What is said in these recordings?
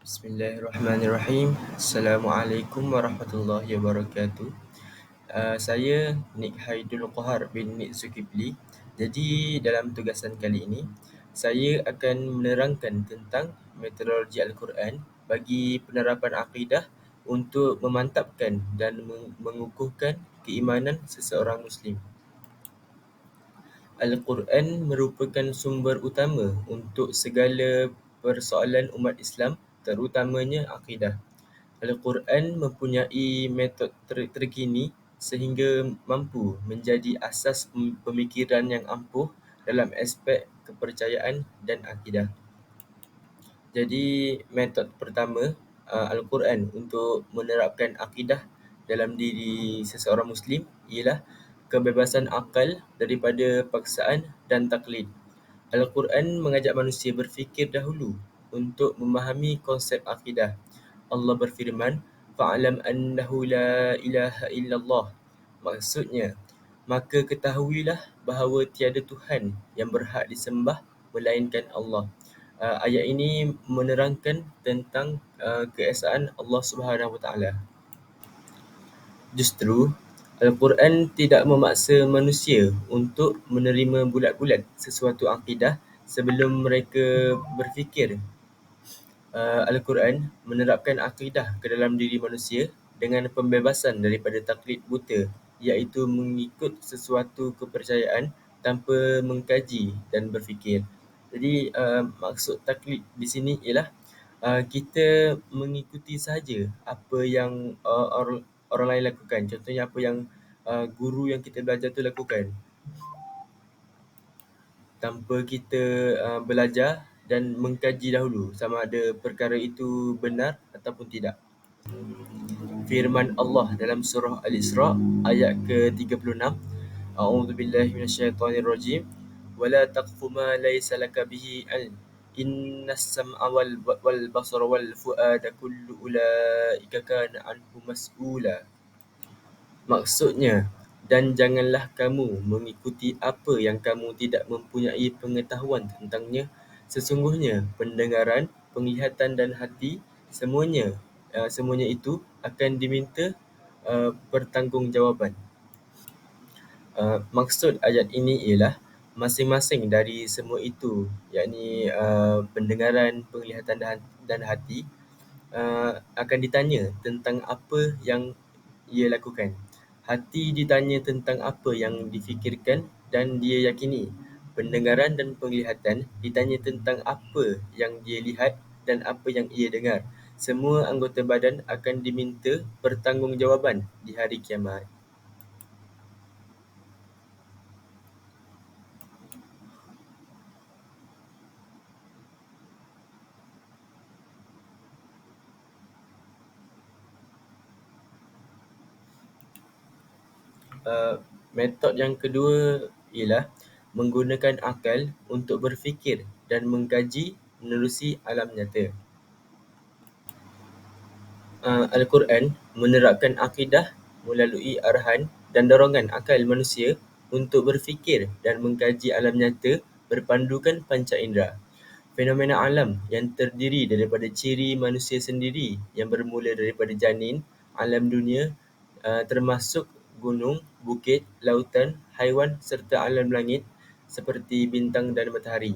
Bismillahirrahmanirrahim. Assalamualaikum warahmatullahi wabarakatuh. Saya Nik Haidul Qahar bin Nik Zulkifli. Jadi dalam tugasan kali ini, saya akan menerangkan tentang metodologi Al-Quran bagi penerapan akidah untuk memantapkan dan mengukuhkan keimanan seseorang Muslim. Al-Quran merupakan sumber utama untuk segala persoalan umat Islam, terutamanya akidah. Al-Quran mempunyai metod terkini sehingga mampu menjadi asas pemikiran yang ampuh dalam aspek kepercayaan dan akidah. Jadi metod pertama Al-Quran untuk menerapkan akidah dalam diri seseorang Muslim ialah kebebasan akal daripada paksaan dan taklid. Al-Quran mengajak manusia berfikir dahulu untuk memahami konsep akidah. Allah berfirman, "Fa'lam annahu la ilaha illallah." Maksudnya, maka ketahuilah bahawa tiada Tuhan yang berhak disembah melainkan Allah. Ayat ini menerangkan tentang keesaan Allah Subhanahu Wa Taala. Justru, Al-Quran tidak memaksa manusia untuk menerima bulat-bulat sesuatu akidah sebelum mereka berfikir. Al-Quran menerapkan akidah ke dalam diri manusia dengan pembebasan daripada taklid buta, iaitu mengikut sesuatu kepercayaan tanpa mengkaji dan berfikir. Jadi maksud taklid di sini ialah kita mengikuti sahaja apa yang orang lain lakukan. Contohnya apa yang guru yang kita belajar tu lakukan, tanpa kita belajar dan mengkaji dahulu sama ada perkara itu benar ataupun tidak. Firman Allah dalam surah Al-Isra ayat ke-36, A'udzubillahi minasyaitonirrajim, "Wala taqfu ma laysa laka bihi ilm. Innas sam'a wal basara wal fuada kullu ulaika kana anhu mas'ula." Maksudnya, dan janganlah kamu mengikuti apa yang kamu tidak mempunyai pengetahuan tentangnya. Sesungguhnya pendengaran, penglihatan dan hati semuanya itu akan diminta pertanggungjawaban. Maksud ayat ini ialah masing-masing dari semua itu, yakni pendengaran, penglihatan dan hati akan ditanya tentang apa yang ia lakukan. Hati ditanya tentang apa yang difikirkan dan dia yakini. Pendengaran dan penglihatan ditanya tentang apa yang dia lihat dan apa yang ia dengar. Semua anggota badan akan diminta pertanggungjawaban di hari kiamat. Metod yang kedua ialah menggunakan akal untuk berfikir dan mengkaji menerusi alam nyata. Al-Quran menerapkan akidah melalui arahan dan dorongan akal manusia untuk berfikir dan mengkaji alam nyata berpandukan panca indera. Fenomena alam yang terdiri daripada ciri manusia sendiri yang bermula daripada janin, alam dunia termasuk gunung, bukit, lautan, haiwan serta alam langit seperti bintang dan matahari.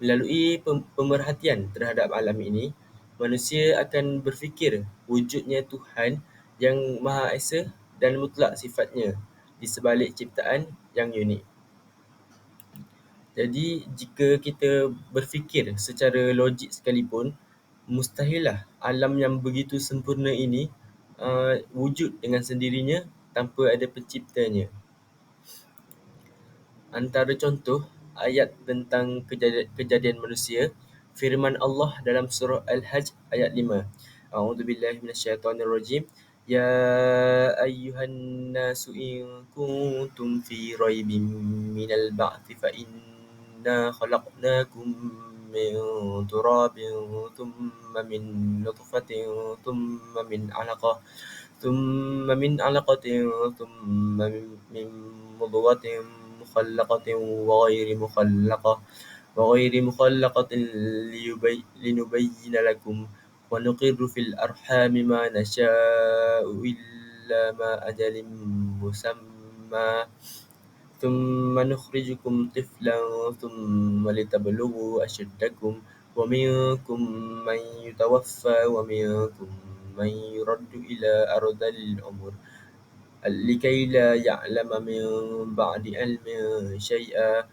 Melalui pemerhatian terhadap alam ini, manusia akan berfikir wujudnya Tuhan yang Maha Esa dan mutlak sifatnya di sebalik ciptaan yang unik. Jadi jika kita berfikir secara logik sekalipun, mustahillah alam yang begitu sempurna ini wujud dengan sendirinya tanpa ada penciptanya. Antara contoh ayat tentang kejadian manusia, firman Allah dalam surah Al-Hajj ayat 5. A'udzubillahi minasyaitonirrajim. Ya ayyuhan nasu in kuntum fi raibin minal ba'thi fa inna khalaqnakum min turabin thumma min nutfatin ثم من علقة ثم من مضغة مخلقة وغير مخلقة لنبين لكم ونقر في الأرحام ما نشاء إلا ما أجل مسمى ثم نخرجكم طفلا ثم لتبلغوا أشدكم ومنكم من يتوفى ومنكم من يرد إلى أرذل العمر لكي لا يعلم من بعد علم شيئا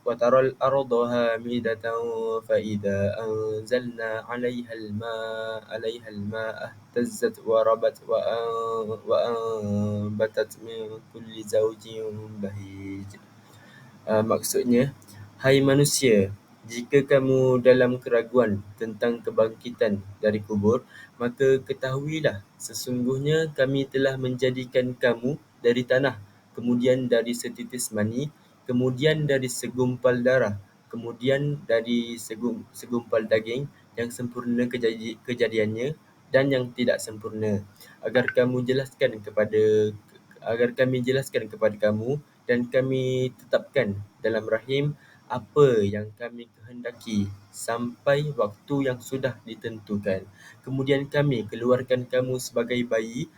وترى الأرض هامدة فإذا أنزلنا عليها الماء اهتزت وربت وأنبتت من كل زوج بهيج. Maksudnya, hai manusia, jika kamu dalam keraguan tentang kebangkitan dari kubur, maka ketahuilah sesungguhnya kami telah menjadikan kamu dari tanah, kemudian dari setitis mani, kemudian dari segumpal darah, kemudian dari segumpal daging yang sempurna kejadiannya dan yang tidak sempurna, agar kami jelaskan kepada kamu dan kami tetapkan dalam rahim apa yang kami kehendaki sampai waktu yang sudah ditentukan. Kemudian kami keluarkan kamu sebagai bayi,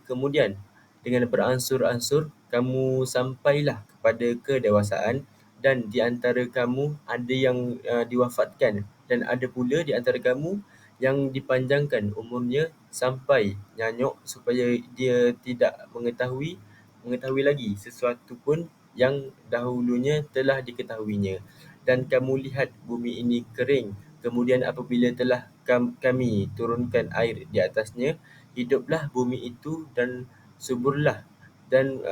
kemudian dengan beransur-ansur kamu sampailah kepada kedewasaan, dan di antara kamu ada yang diwafatkan dan ada pula di antara kamu yang dipanjangkan umurnya sampai nyanyuk supaya dia tidak mengetahui lagi sesuatu pun yang dahulunya telah diketahuinya. Dan kamu lihat bumi ini kering, kemudian apabila telah kami turunkan air di atasnya, hiduplah bumi itu dan suburlah dan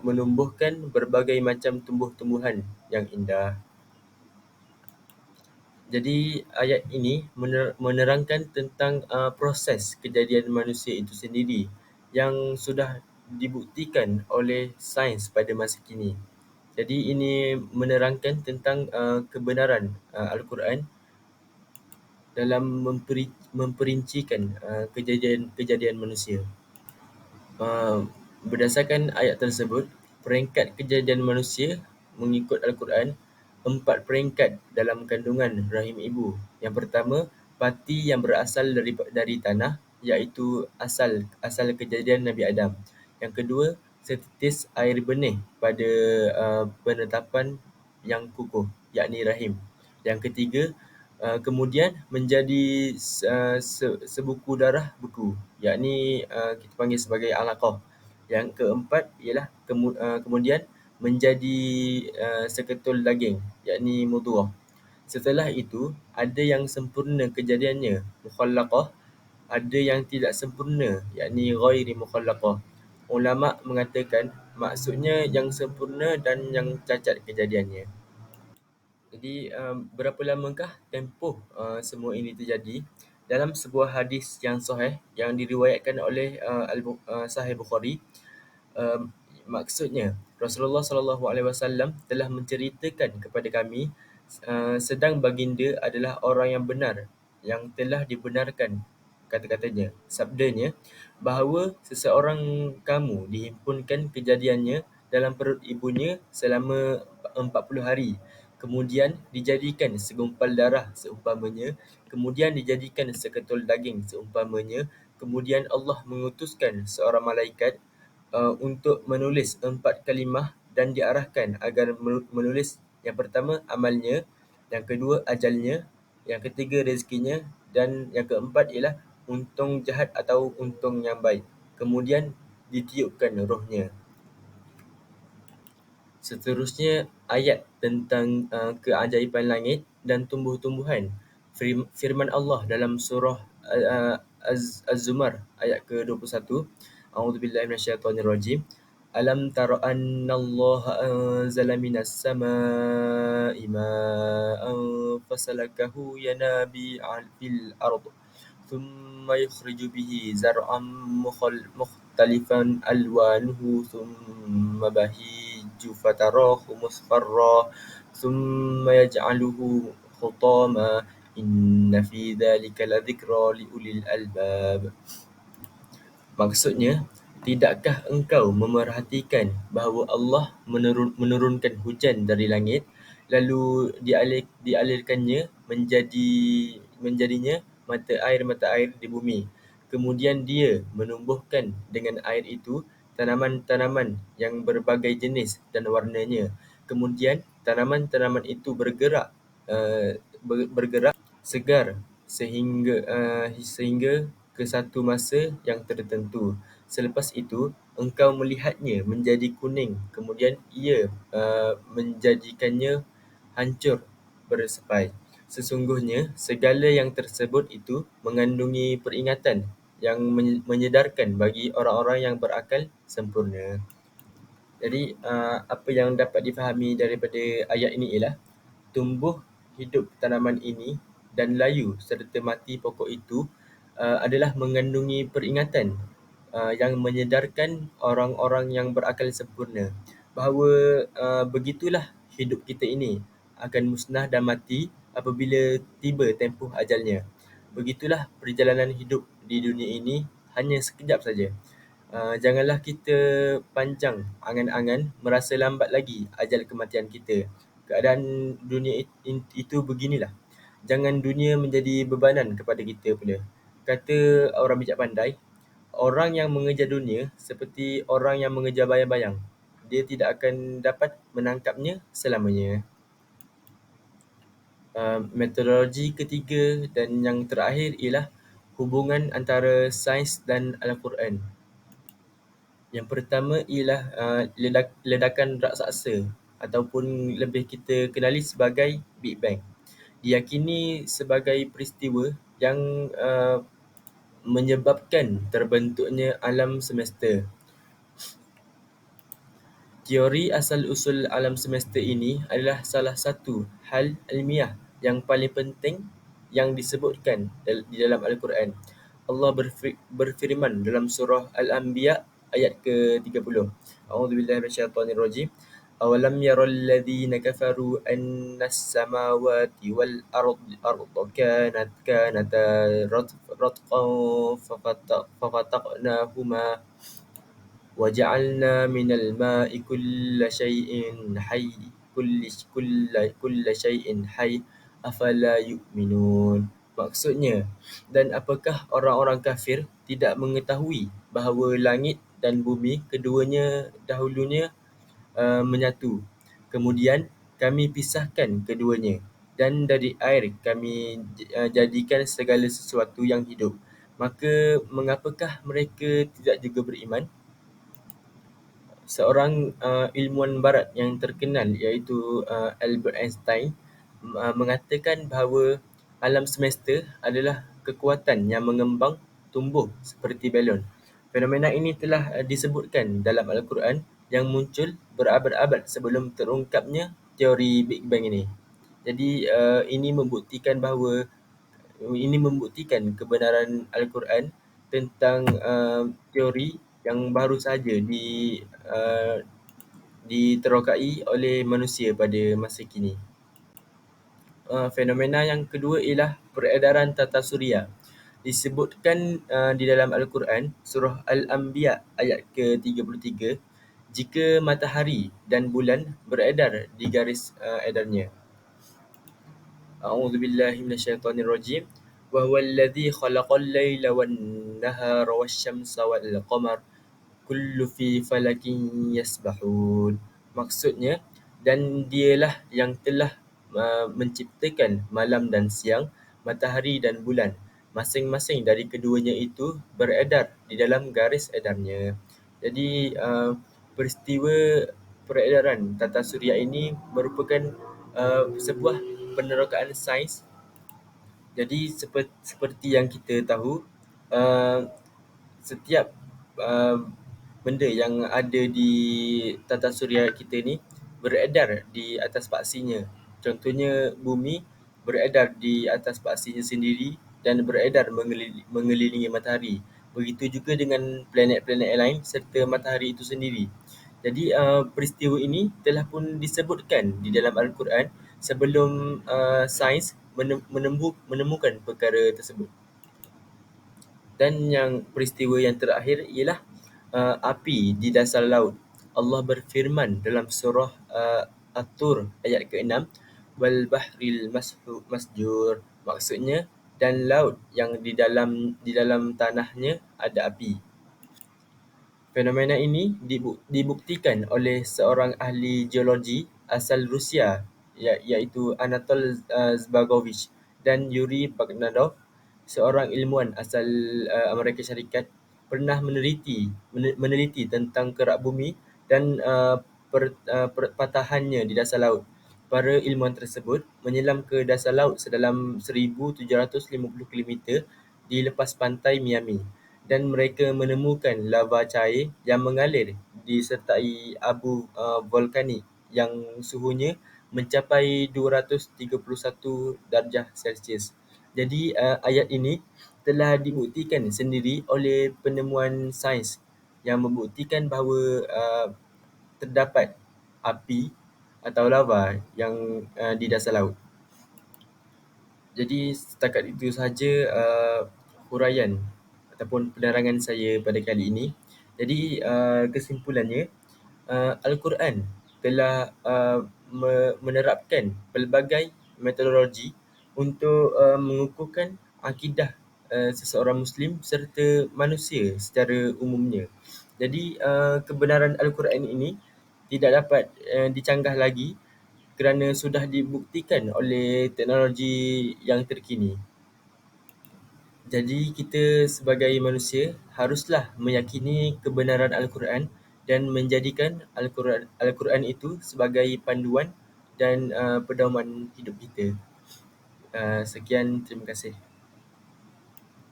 menumbuhkan berbagai macam tumbuh-tumbuhan yang indah. Jadi ayat ini menerangkan tentang proses kejadian manusia itu sendiri yang sudah dibuktikan oleh sains pada masa kini. Jadi ini menerangkan tentang kebenaran Al-Quran dalam memperincikan kejadian manusia. Berdasarkan ayat tersebut, peringkat kejadian manusia mengikut Al-Quran, 4 peringkat dalam kandungan rahim ibu. Yang pertama, pati yang berasal dari tanah, iaitu asal kejadian Nabi Adam. Yang kedua, setitis air benih pada penetapan yang kukuh, yakni rahim. Yang ketiga, kemudian menjadi sebuku darah beku, yakni kita panggil sebagai alaqah. Yang keempat ialah kemudian menjadi seketul daging, yakni mudghah. Setelah itu, ada yang sempurna kejadiannya, mukhallaqah, ada yang tidak sempurna, yakni ghairi mukhallaqah. Ulama mengatakan maksudnya yang sempurna dan yang cacat kejadiannya. Jadi berapa lamakah tempoh semua ini terjadi? Dalam sebuah hadis yang sahih yang diriwayatkan oleh Sahih Bukhari, um, maksudnya Rasulullah SAW telah menceritakan kepada kami, sedang baginda adalah orang yang benar, yang telah dibenarkan kata-katanya, sabdanya, bahawa seseorang kamu dihimpunkan kejadiannya dalam perut ibunya selama 40 hari. Kemudian dijadikan segumpal darah seumpamanya, kemudian dijadikan seketul daging seumpamanya, kemudian Allah mengutuskan seorang malaikat untuk menulis 4 kalimah dan diarahkan agar menulis yang pertama amalnya, yang kedua ajalnya, yang ketiga rezekinya, dan yang keempat ialah untung jahat atau untung yang baik. Kemudian ditiupkan rohnya. Seterusnya ayat tentang keajaiban langit dan tumbuh-tumbuhan. Firman Allah dalam surah Az-Zumar ayat ke-21. A'udzubillahi minasyaitonirrajim. Alam tara annallaha anzala minas samaa'i ma'an fasalakahu yanabi'a fil ardh ثم يخرج به زرعا مختلفا ألوانه ثم بهيج فتراه مصفرا ثم يجعله حطاما إن في ذلك لذكرى لأولي الألباب. Maksudnya, tidakkah engkau memerhatikan bahawa Allah menurunkan hujan dari langit, lalu dialirkannya menjadi menjadinya mata air di bumi. Kemudian dia menumbuhkan dengan air itu tanaman-tanaman yang berbagai jenis dan warnanya. Kemudian tanaman-tanaman itu bergerak segar sehingga ke satu masa yang tertentu. Selepas itu, engkau melihatnya menjadi kuning, kemudian ia menjadikannya hancur bersepai. Sesungguhnya, segala yang tersebut itu mengandungi peringatan yang menyedarkan bagi orang-orang yang berakal sempurna. Jadi, apa yang dapat difahami daripada ayat ini ialah tumbuh hidup tanaman ini dan layu serta mati pokok itu adalah mengandungi peringatan yang menyedarkan orang-orang yang berakal sempurna bahawa begitulah hidup kita ini akan musnah dan mati apabila tiba tempoh ajalnya. Begitulah perjalanan hidup di dunia ini, hanya sekejap saja. Janganlah kita panjang angan-angan merasa lambat lagi ajal kematian kita. Keadaan dunia itu beginilah. Jangan dunia menjadi bebanan kepada kita pula. Kata orang bijak pandai, orang yang mengejar dunia seperti orang yang mengejar bayang-bayang. Dia tidak akan dapat menangkapnya selamanya. Metodologi ketiga dan yang terakhir ialah hubungan antara sains dan Al-Quran. Yang pertama ialah ledakan raksasa ataupun lebih kita kenali sebagai Big Bang. Diyakini sebagai peristiwa yang menyebabkan terbentuknya alam semesta. Teori asal-usul alam semesta ini adalah salah satu hal ilmiah yang paling penting yang disebutkan di dalam Al-Quran. Allah berfirman dalam surah Al-Anbiya ayat ke-30. A'udzubillahi minasyaitonirrajim. Awalam yaral ladzina kafaru annas samawati wal arda kanata ratqan fafataqnahuma وجعلنا من الماء كل شيء حي أفلا يؤمنون. Maksudnya, dan apakah orang-orang kafir tidak mengetahui bahawa langit dan bumi keduanya dahulunya menyatu. Kemudian kami pisahkan keduanya, dan dari air kami jadikan segala sesuatu yang hidup. Maka mengapakah mereka tidak juga beriman? Seorang ilmuwan barat yang terkenal iaitu Albert Einstein mengatakan bahawa alam semesta adalah kekuatan yang mengembang tumbuh seperti balon. Fenomena ini telah disebutkan dalam Al-Quran yang muncul berabad-abad sebelum terungkapnya teori Big Bang ini. Jadi ini membuktikan kebenaran Al-Quran tentang teori yang baru sahaja diterokai oleh manusia pada masa kini. Fenomena yang kedua ialah peredaran tata suria. Disebutkan di dalam Al-Quran, surah Al-Anbiya ayat ke-33, jika matahari dan bulan beredar di garis edarnya. A'udzubillahi minasyaitonirrajim. Wa huwallazi khalaqal laila wan nahara wasyamsa wal qamar kullu fi falakin yasbahun. Maksudnya, dan dialah yang telah menciptakan malam dan siang, matahari dan bulan. Masing-masing dari keduanya itu beredar di dalam garis edarnya. Jadi, peristiwa peredaran tata suria ini merupakan sebuah penerokaan sains. Jadi, seperti yang kita tahu, setiap benda yang ada di tata suria kita ni beredar di atas paksinya. Contohnya bumi beredar di atas paksinya sendiri dan beredar mengelilingi matahari. Begitu juga dengan planet-planet lain serta matahari itu sendiri. Jadi peristiwa ini telah pun disebutkan di dalam Al-Quran sebelum sains menemukan perkara tersebut. Dan yang peristiwa yang terakhir ialah api di dasar laut. Allah berfirman dalam surah At-Tur ayat ke-6, wal bahril masjur. Maksudnya dan laut yang di dalam tanahnya ada api. Fenomena ini dibuktikan oleh seorang ahli geologi asal Rusia, iaitu Anatol Zbagovich, dan Yuri Bagnadov, seorang ilmuwan asal Amerika Syarikat, pernah meneliti tentang kerak bumi dan perpatahannya di dasar laut. Para ilmuwan tersebut menyelam ke dasar laut sedalam 1,750 kilometer di lepas pantai Miami, dan mereka menemukan lava cair yang mengalir disertai abu vulkanik yang suhunya mencapai 231 darjah Celsius. Jadi ayat ini telah dibuktikan sendiri oleh penemuan sains yang membuktikan bahawa terdapat api atau lava yang di dasar laut. Jadi setakat itu sahaja huraian ataupun penerangan saya pada kali ini. Jadi kesimpulannya, Al-Quran telah menerapkan pelbagai metodologi untuk mengukuhkan akidah seseorang Muslim serta manusia secara umumnya. Jadi kebenaran Al-Quran ini tidak dapat dicanggah lagi kerana sudah dibuktikan oleh teknologi yang terkini. Jadi kita sebagai manusia haruslah meyakini kebenaran Al-Quran dan menjadikan Al-Quran itu sebagai panduan dan pedoman hidup kita. Sekian, terima kasih.